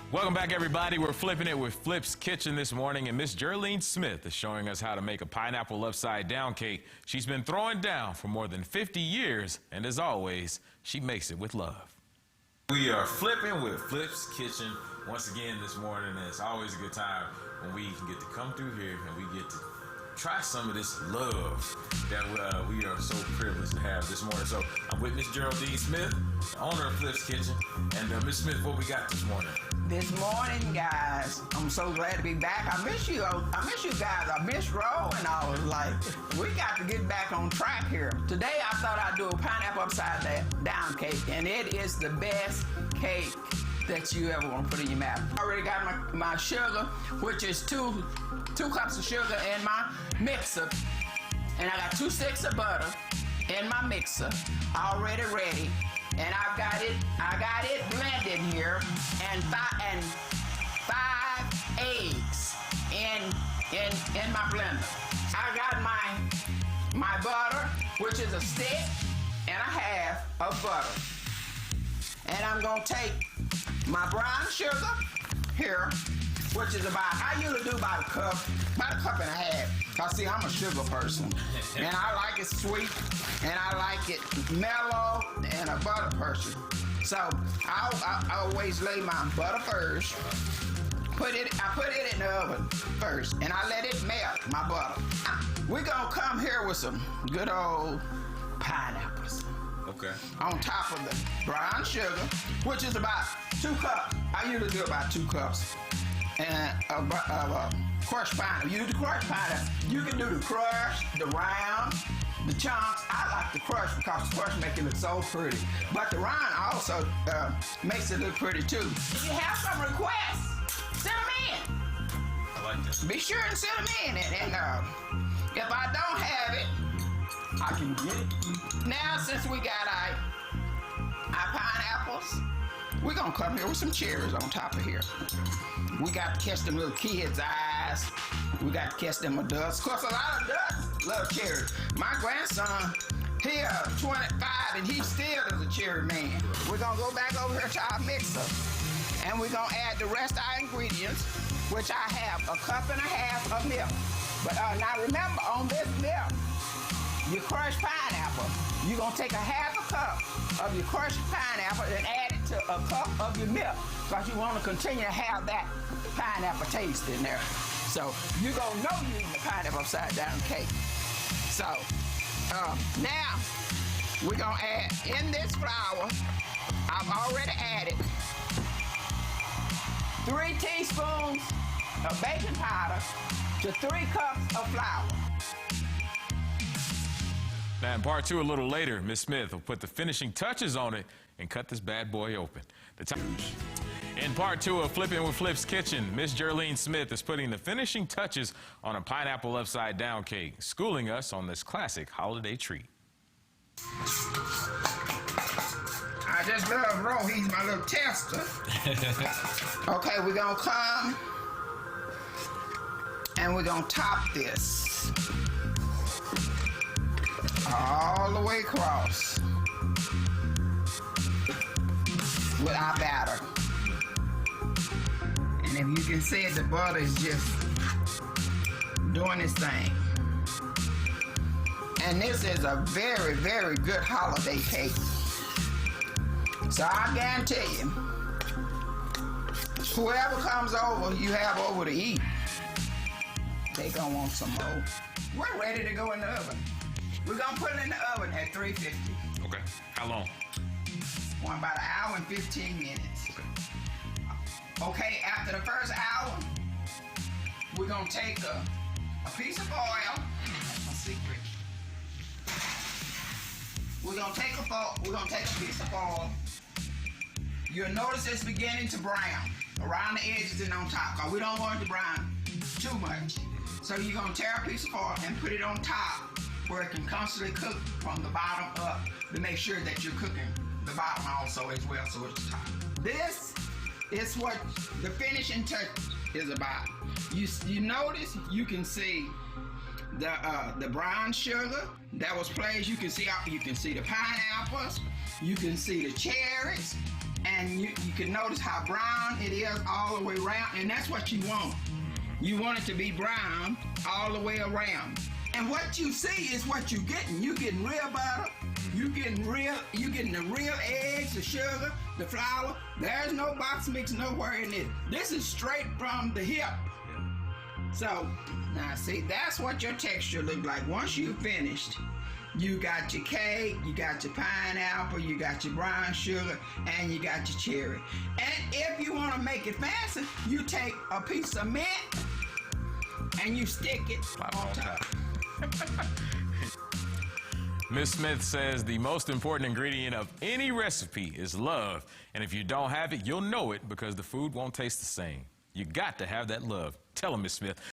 Welcome back, everybody. We're flipping it with Flip's Kitchen this morning, and Miss Geraldine Smith is showing us how to make a pineapple upside down cake. She's been throwing down for more than 50 years, and as always, she makes it with love. We are flipping with Flip's Kitchen once again this morning, and it's always a good time when we can get to come through here and we get to try some of this love that we are so privileged to have this morning. So I'm with Miss Geraldine Smith, the owner of Flip's Kitchen. And Miss Smith, what we got this morning? This morning, guys, I'm so glad to be back. I miss you. I miss you guys. I miss Ro, and I was like, we got to get back on track here. Today, I thought I'd do a pineapple upside down cake, and it is the best cake that you ever want to put in your mouth. I already got my sugar, which is two cups of sugar in my mixer, and I got 2 sticks of butter in my mixer already ready, and I got it blended here, and 5 eggs in my blender. I got my butter, which is a stick and a half of butter, and I'm gonna take my brown sugar here, which is I usually do about a cup and a half. Cause see, I'm a sugar person, and I like it sweet, and I like it mellow, and a butter person. So I always lay my butter first. I put it in the oven first, and I let it melt, my butter. We're gonna come here with some good old pineapples. Okay. On top of the brown sugar, which is about 2 cups. I usually do about 2 cups. And crushed pineapple. You do the crushed pineapple. You can do the crush, the round, the chunks. I like the crush because the crush makes it look so pretty. But the round also makes it look pretty too. If you have some requests, send them in. I like that. Be sure and send them in. And if I don't have it, I can get it. Now, since we got our pineapples, we're gonna come here with some cherries on top of here. We got to catch them little kids' eyes. We got to catch them adults. Of course, a lot of adults love cherries. My grandson, he 25, and he still is a cherry man. We're gonna go back over here to our mixer, and we're gonna add the rest of our ingredients, which I have 1.5 cups of milk. But now remember, on this milk, your crushed pineapple, you're gonna take 1/2 cup of your crushed pineapple and add it to 1 cup of your milk, because you wanna continue to have that pineapple taste in there. So you're gonna know you're using the pineapple upside down cake. So now we're gonna add in this flour, I've already added 3 teaspoons of baking powder to 3 cups of flour. Now, in part 2, a little later, Miss Smith will put the finishing touches on it and cut this bad boy open. In part 2 of Flipping with Flip's Kitchen, Miss Geraldine Smith is putting the finishing touches on a pineapple upside down cake, schooling us on this classic holiday treat. I just love Ro. He's my little tester. Okay, we're gonna come and we're gonna top this all the way across with our batter. And if you can see it, the butter is just doing its thing. And this is a very, very good holiday cake. So I guarantee you, whoever comes over, you have over to eat, they gonna want some more. We're ready to go in the oven. We're gonna put it in the oven at 350. Okay. How long? About 1 hour and 15 minutes. Okay, after the first hour, we're gonna take a piece of oil. That's my secret. We're gonna take a piece of oil. You'll notice it's beginning to brown around the edges and on top, because we don't want it to brown too much. So you're gonna tear a piece of oil and put it on top where it can constantly cook from the bottom up to make sure that you're cooking the bottom also as well, so it's top. This is what the finishing touch is about. You notice, you can see the brown sugar that was placed. You can see the pineapples, you can see the cherries, And you can notice how brown it is all the way around, and that's what you want. You want it to be brown all the way around. And what you see is what you're getting. You're getting real butter. You're getting the real eggs, the sugar, the flour. There's no box mix nowhere in it. This is straight from the hip. So, now see, that's what your texture look like. Once you've finished, you got your cake, you got your pineapple, you got your brown sugar, and you got your cherry. And if you want to make it fancy, you take a piece of mint and you stick it on top. Miss Smith says the most important ingredient of any recipe is love. And if you don't have it, you'll know it because the food won't taste the same. You got to have that love. Tell them, Miss Smith.